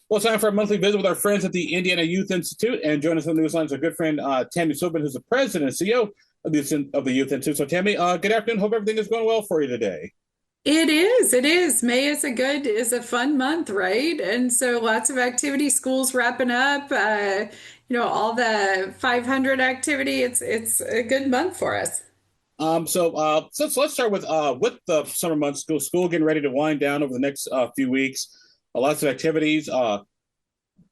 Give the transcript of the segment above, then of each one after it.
Well, it's time for a monthly visit with our friends at the Indiana Youth Institute. And join us on the news line is our good friend, Tammy Silverman, who's the president and CEO of the Youth Institute. So, Tammy, good afternoon. Hope everything is going well for you today. It is. It is. May is a fun month, right? And so lots of activity, schools wrapping up, all the 500 activity. It's a good month for us. So let's start with the summer months. School getting ready to wind down over the next few weeks. Lots of activities. How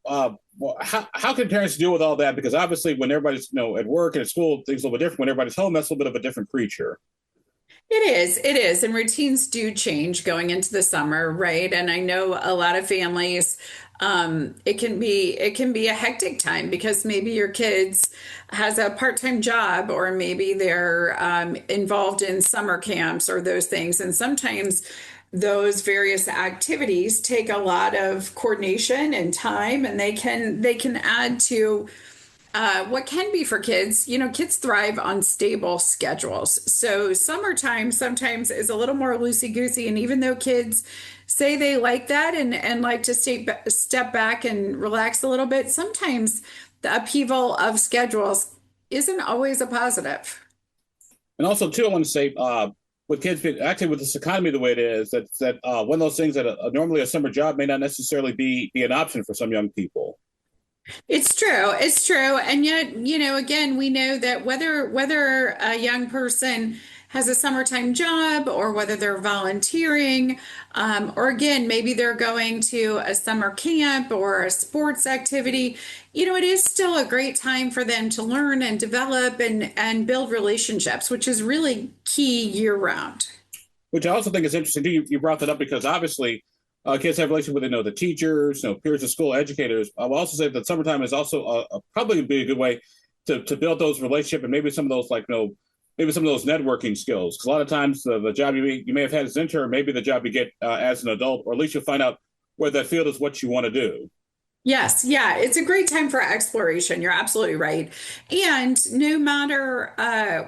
can parents deal with all that? Because obviously, when everybody's at work and at school, things are a little bit different. When everybody's home, that's a little bit of a different creature. It is. And routines do change going into the summer, right? And I know a lot of families, it can be a hectic time because maybe your kids has a part-time job or maybe they're involved in summer camps or those things. And sometimes those various activities take a lot of coordination and time, and they can add to what can be for kids. Kids thrive on stable schedules. So summertime sometimes is a little more loosey-goosey. And even though kids say they like that and like to step back and relax a little bit, sometimes the upheaval of schedules isn't always a positive. And also, too, I want to say, with kids being actually with this economy the way it is, that one of those things that normally a summer job may not necessarily be an option for some young people. It's true. It's true. And yet, again, we know that whether a young person has a summertime job or whether they're volunteering, or again, maybe they're going to a summer camp or a sports activity, it is still a great time for them to learn and develop and build relationships, which is really key year round. Which I also think is interesting. You brought that up because obviously kids have relations with the teachers, peers of school, educators. I will also say that summertime is also probably be a good way to build those relationships and maybe some of those maybe some of those networking skills. Because a lot of times the job you may have had as an intern, maybe the job you get as an adult, or at least you'll find out whether that field is what you want to do. Yes, yeah, it's a great time for exploration. You're absolutely right. And no matter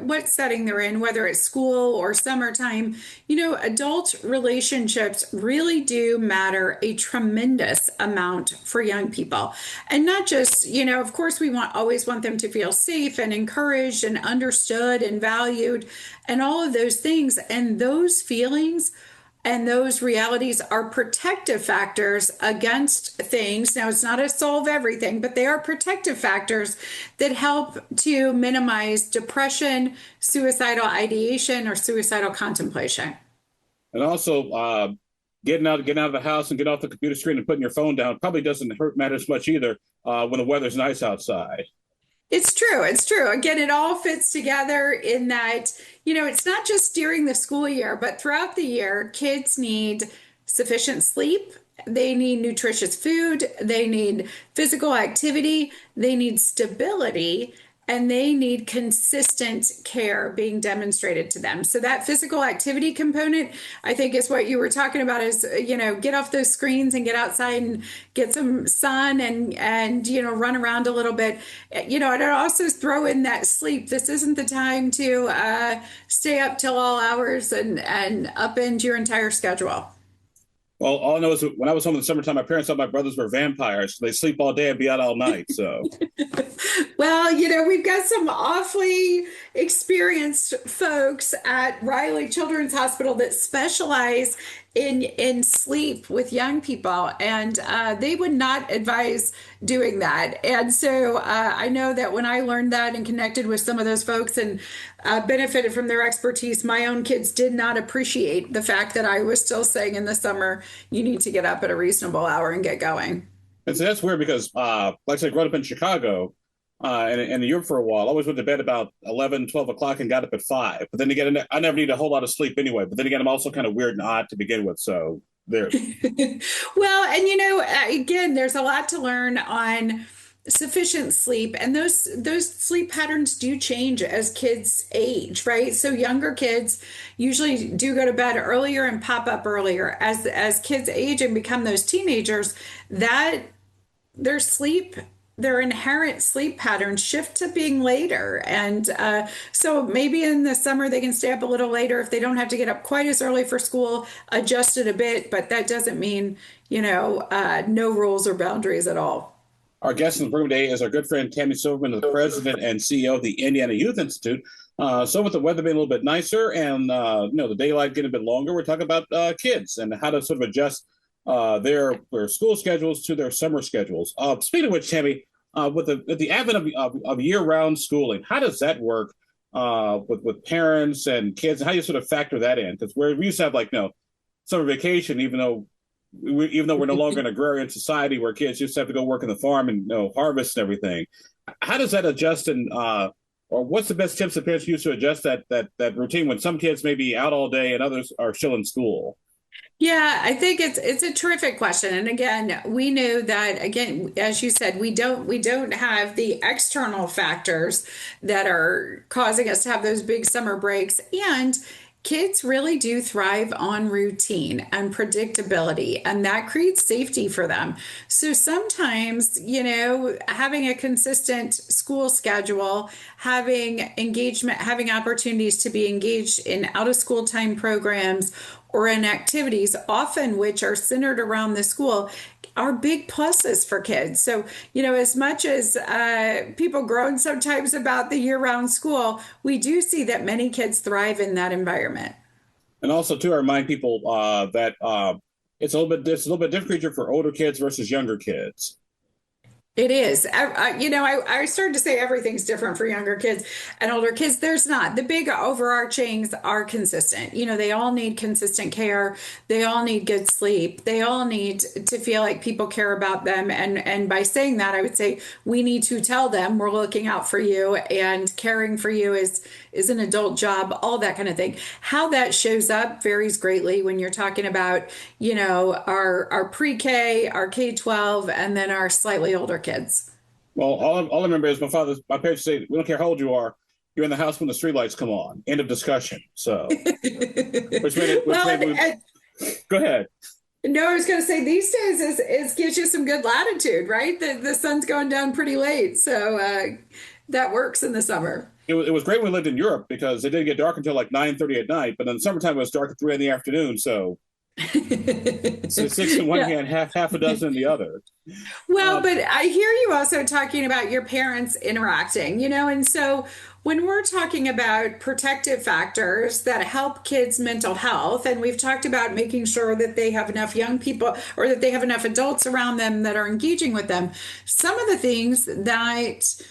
what setting they're in, whether it's school or summertime, adult relationships really do matter a tremendous amount for young people. And not just, of course, we always want them to feel safe and encouraged and understood and valued and all of those things. And those feelings and those realities are protective factors against things. Now, it's not a solve everything, but they are protective factors that help to minimize depression, suicidal ideation, or suicidal contemplation. And also, getting out of the house and getting off the computer screen and putting your phone down probably doesn't hurt matters much either when the weather's nice outside. It's true. It's true. Again, it all fits together in that, it's not just during the school year, but throughout the year, kids need sufficient sleep. They need nutritious food. They need physical activity. They need stability. And they need consistent care being demonstrated to them. So that physical activity component, I think, is what you were talking about is, get off those screens and get outside and get some sun and run around a little bit. And I'd also throw in that sleep. This isn't the time to stay up till all hours and upend your entire schedule. Well, all I know is when I was home in the summertime, my parents thought my brothers were vampires. They sleep all day and be out all night. So, Well, we've got some awfully experienced folks at Riley Children's Hospital that specialize in sleep with young people, and they would not advise doing that. And so I know that when I learned that and connected with some of those folks and benefited from their expertise, my own kids did not appreciate the fact that I was still saying in the summer, you need to get up at a reasonable hour and get going. and so that's weird because, like I said, I grew up in Chicago and in Europe for a while. I always went to bed about 11, 12 o'clock and got up at 5. But then again, I never need a whole lot of sleep anyway. But then again, I'm also kind of weird and odd to begin with. So there. Well, and again, there's a lot to learn on sufficient sleep, and those sleep patterns do change as kids age, right? So younger kids usually do go to bed earlier and pop up earlier. As kids age and become those teenagers, that their sleep their inherent sleep patterns shift to being later. And so maybe in the summer they can stay up a little later if they don't have to get up quite as early for school, adjust it a bit, but that doesn't mean, no rules or boundaries at all. Our guest in the room today is our good friend Tammy Silverman, the president and CEO of the Indiana Youth Institute. So with the weather being a little bit nicer and the daylight getting a bit longer, we're talking about kids and how to sort of adjust their school schedules to their summer schedules. Speaking of which, Tammy, with the advent of year-round schooling, how does that work with parents and kids? And how do you sort of factor that in? Because we used to have summer vacation, even though we're no longer an agrarian society where kids just have to go work in the farm and harvest and everything. How does that adjust or what's the best tips that parents use to adjust that routine when some kids may be out all day and others are still in school? Yeah, I think it's a terrific question. And again, we know that again, as you said, we don't have the external factors that are causing us to have those big summer breaks. And kids really do thrive on routine and predictability, and that creates safety for them. So sometimes, having a consistent school schedule, having engagement, having opportunities to be engaged in out of school time programs or in activities, often which are centered around the school, are big pluses for kids. So, as much as people groan sometimes about the year-round school, we do see that many kids thrive in that environment. And also, too, I remind people that it's a little bit different creature for older kids versus younger kids. It is. I started to say everything's different for younger kids and older kids. There's not. The big overarchings are consistent. They all need consistent care. They all need good sleep. They all need to feel like people care about them. And by saying that, I would say we need to tell them we're looking out for you and caring for you is an adult job, all that kind of thing. How that shows up varies greatly when you're talking about, our pre-K, our K-12, and then our slightly older kids. Well, all I remember is my parents say, we don't care how old you are, you're in the house when the streetlights come on. End of discussion. So, which made it, Well, and go ahead. no, I was going to say these days is gives you some good latitude, right? The sun's going down pretty late, so that works in the summer. It was great when we lived in Europe because it didn't get dark until like 9:30 at night, but in the summertime it was dark at 3 in the afternoon. So, so six in one Yeah. hand, half a dozen in the other. Well, Um, but I hear you also talking about your parents interacting, and so when we're talking about protective factors that help kids' mental health, and we've talked about making sure that they have enough young people or that they have enough adults around them that are engaging with them, some of the things that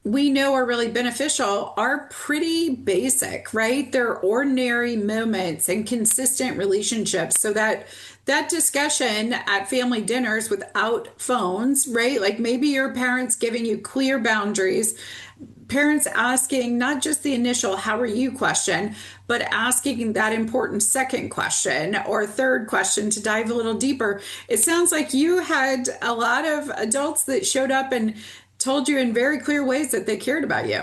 we know are really beneficial are pretty basic, right? They're ordinary moments and consistent relationships so that discussion at family dinners without phones, right? Like maybe your parents giving you clear boundaries, parents asking not just the initial how are you question, but asking that important second question or third question to dive a little deeper. It sounds like you had a lot of adults that showed up and told you in very clear ways that they cared about you.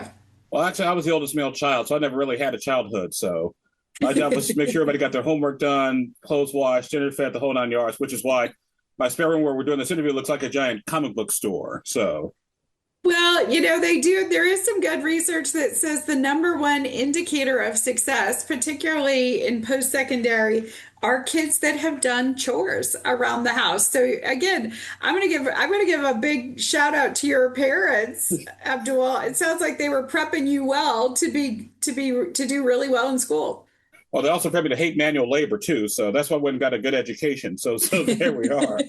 well, actually, I was the oldest male child, so I never really had a childhood. So my job was to make sure everybody got their homework done, clothes washed, dinner fed, the whole 9 yards, which is why my spare room where we're doing this interview looks like a giant comic book store. So, Well, they do. There is some good research that says the number one indicator of success, particularly in post-secondary, are kids that have done chores around the house. So again, I'm going to give a big shout out to your parents, Abdul. It sounds like they were prepping you well to do really well in school. well, they also prepped me to hate manual labor too. So that's why I went and got a good education. So there we are.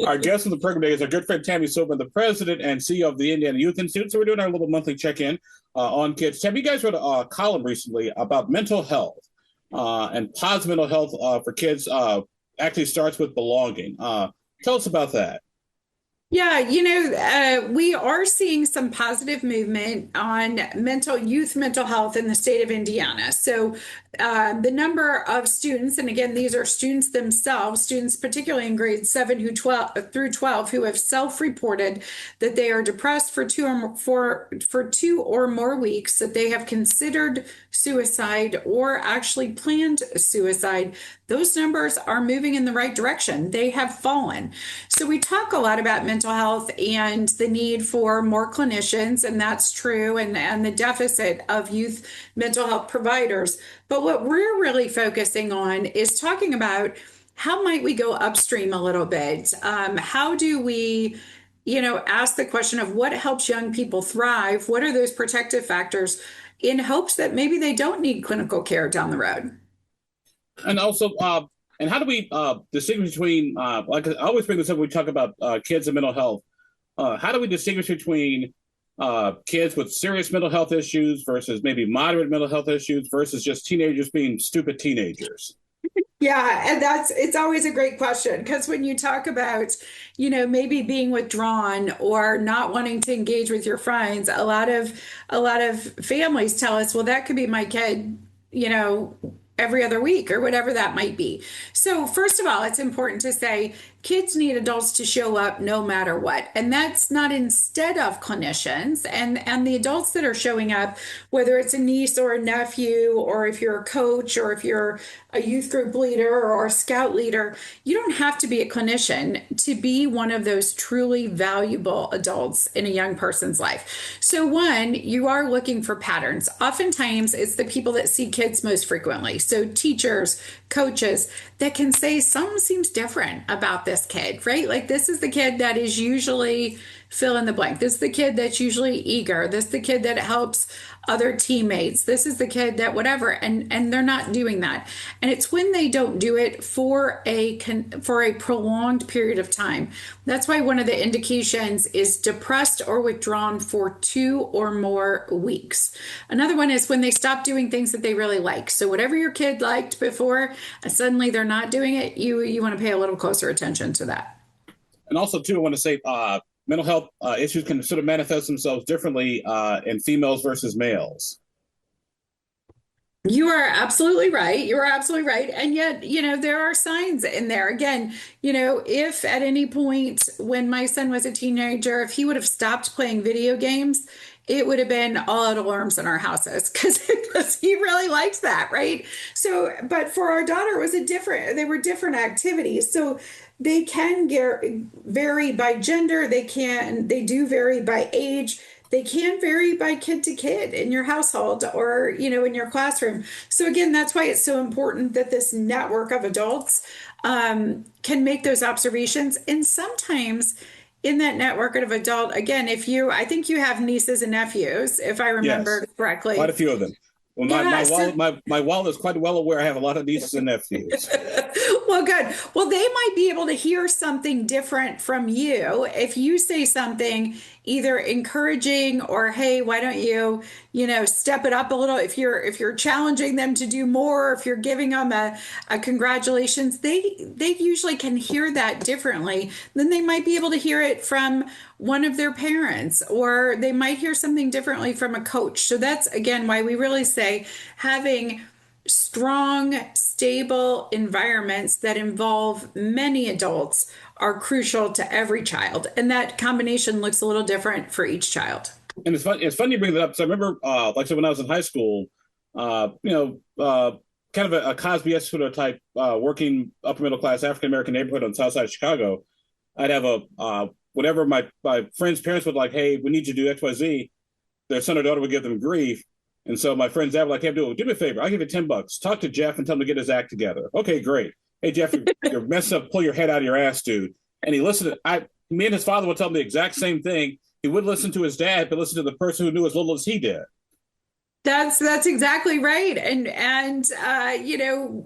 Our guest on the program today is our good friend Tammy Silverman, the president and CEO of the Indiana Youth Institute. So we're doing our little monthly check-in on kids. Tammy, you guys wrote a column recently about mental health and positive mental health for kids actually starts with belonging. Tell us about that. Yeah, we are seeing some positive movement on youth mental health in the state of Indiana. So The number of students, and again, these are students themselves, students particularly in grades 7 through 12, who have self-reported that they are depressed for for 2 or more weeks, that they have considered suicide or actually planned suicide. Those numbers are moving in the right direction. They have fallen. So we talk a lot about mental health and the need for more clinicians, and that's true, and the deficit of youth mental health providers. But what we're really focusing on is talking about how might we go upstream a little bit? How do we, ask the question of what helps young people thrive? What are those protective factors in hopes that maybe they don't need clinical care down the road? And also, and how do we distinguish between, like I always bring this up when we talk about kids and mental health. How do we distinguish between kids with serious mental health issues versus maybe moderate mental health issues versus just teenagers being stupid teenagers? Yeah, and it's always a great question because when you talk about, maybe being withdrawn or not wanting to engage with your friends, a lot of families tell us, well, that could be my kid, every other week or whatever that might be. So, first of all, it's important to say kids need adults to show up no matter what. And that's not instead of clinicians and the adults that are showing up, whether it's a niece or a nephew, or if you're a coach, or if you're a youth group leader or a scout leader, you don't have to be a clinician to be one of those truly valuable adults in a young person's life. So, one, you are looking for patterns. Oftentimes, it's the people that see kids most frequently. So, teachers, coaches that can say something seems different about this kid, right? Like, this is the kid that is usually fill in the blank. This is the kid that's usually eager. This is the kid that helps other teammates. This is the kid that whatever, and they're not doing that. And it's when they don't do it for a prolonged period of time. That's why one of the indications is depressed or withdrawn for 2 or more weeks. Another one is when they stop doing things that they really like. So whatever your kid liked before, suddenly they're not doing it. You want to pay a little closer attention to that. And also, too, I want to say mental health issues can sort of manifest themselves differently in females versus males. You are absolutely right. You are absolutely right. And yet, there are signs in there. Again, if at any point when my son was a teenager, if he would have stopped playing video games, it would have been all out alarms in our houses because he really liked that, right? So, but for our daughter, they were different activities. So they can vary by gender. They do vary by age. They can vary by kid to kid in your household or, in your classroom. So again, that's why it's so important that this network of adults can make those observations. And sometimes in that network of adult, again, I think you have nieces and nephews, if I remember Yes, correctly. quite a few of them. Well, Yeah, my wallet is quite well aware I have a lot of nieces and nephews. well, good. Well, they might be able to hear something different from you if you say something either encouraging or, hey, why don't you, step it up a little. If you're challenging them to do more, if you're giving them a congratulations, they usually can hear that differently. Then they might be able to hear it from one of their parents, or they might hear something differently from a coach. So that's again why we really say having strong, stable environments that involve many adults are crucial to every child. And that combination looks a little different for each child. And it's funny you bring that up. So I remember, like I said, when I was in high school, kind of a Cosby sort of type, working upper middle class African American neighborhood on the south side of Chicago. I'd have whatever my friends' parents would like, hey, we need you to do X, Y, Z. Their son or daughter would give them grief. And so my friends dad were like, hey, do me a favor. I'll give you $10. Talk to Jeff and tell him to get his act together. Okay, great. Hey, Jeff, you're messing up. Pull your head out of your ass, dude. And he listened. Me and his father would tell him the exact same thing. He would listen to his dad, but listen to the person who knew as little as he did. That's exactly right. And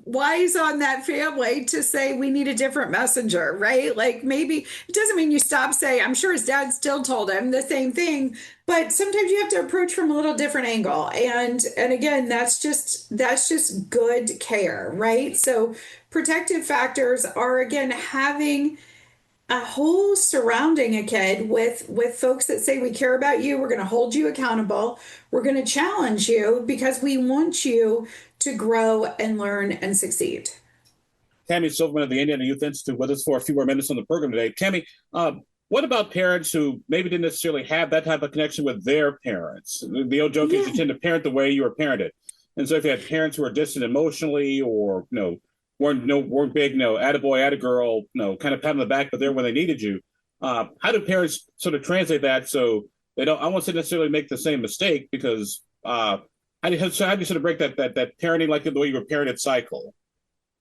wise on that family to say we need a different messenger, right? Like maybe it doesn't mean you stop saying, I'm sure his dad still told him the same thing, but sometimes you have to approach from a little different angle. And again, that's just good care, right? So protective factors are again having a whole surrounding a kid with folks that say we care about you, we're going to hold you accountable, we're going to challenge you because we want you to grow and learn and succeed. Tammy Silverman of the Indiana Youth Institute with us for a few more minutes on the program today. Tammy, what about parents who maybe didn't necessarily have that type of connection with their parents? The old joke is you tend to parent the way you were parented. And so if you had parents who were distant emotionally or, weren't big, attaboy, attagirl, kind of pat on the back, but there when they needed you, how do parents sort of translate that so they don't, I won't say necessarily make the same mistake because how do you sort of break that parenting like the way you were parented cycle?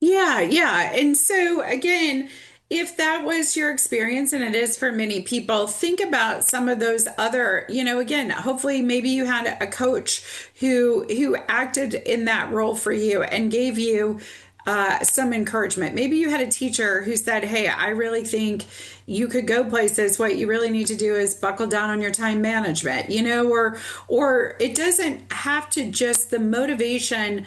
Yeah, yeah. And so, again, if that was your experience, and it is for many people, think about some of those other, again, hopefully maybe you had a coach who acted in that role for you and gave you some encouragement. Maybe you had a teacher who said, "Hey, I really think you could go places. What you really need to do is buckle down on your time management," or it doesn't have to just the motivation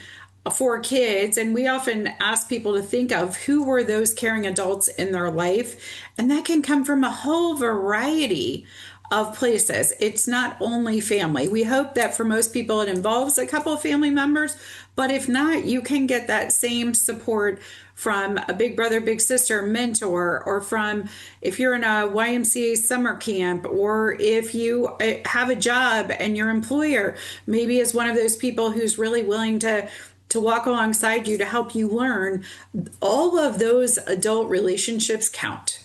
for kids. And we often ask people to think of who were those caring adults in their life. And that can come from a whole variety of places. It's not only family. We hope that for most people it involves a couple of family members, but if not, you can get that same support from a big brother, big sister mentor, or from if you're in a YMCA summer camp, or if you have a job and your employer maybe is one of those people who's really willing to walk alongside you to help you learn. All of those adult relationships count.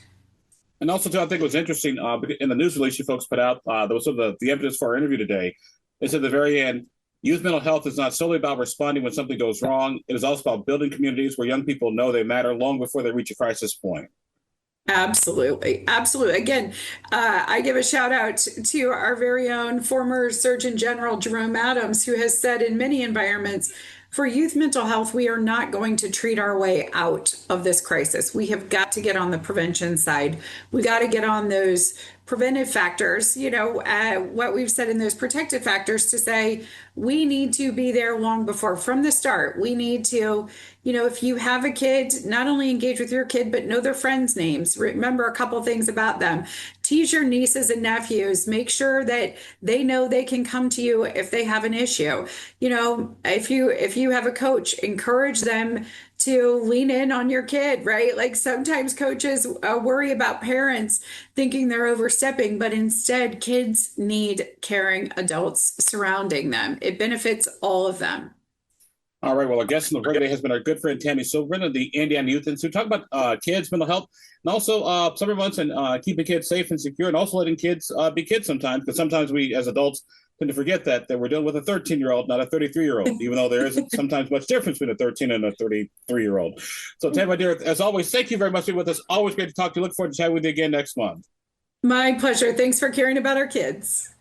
And also, too, I think it was interesting in the news release you folks put out, that was sort of the impetus for our interview today. They said at the very end, youth mental health is not solely about responding when something goes wrong. It is also about building communities where young people know they matter long before they reach a crisis point. Absolutely. Absolutely. Again, I give a shout out to our very own former Surgeon General Jerome Adams, who has said in many environments, for youth mental health, we are not going to treat our way out of this crisis. We have got to get on the prevention side. We got to get on those preventive factors, what we've said in those protective factors to say we need to be there long before from the start. We need to, if you have a kid, not only engage with your kid, but know their friends' names. Remember a couple things about them. Tease your nieces and nephews. Make sure that they know they can come to you if they have an issue. If you have a coach, encourage them to lean in on your kid, right? Like sometimes coaches worry about parents thinking they're overstepping, but instead kids need caring adults surrounding them. It benefits all of them. All right. Well, our guest in the program today has been our good friend Tammy Silverman of the Indiana Youth Institute. Talk about kids, mental health, and also summer months and keeping kids safe and secure, and also letting kids be kids sometimes, because sometimes we as adults tend to forget that we're dealing with a 13-year-old, not a 33-year-old, even though there isn't sometimes much difference between a 13 and a 33-year-old. So, Tammy, my dear, as always, thank you very much for being with us. Always great to talk to you. Look forward to chatting with you again next month. My pleasure. Thanks for caring about our kids.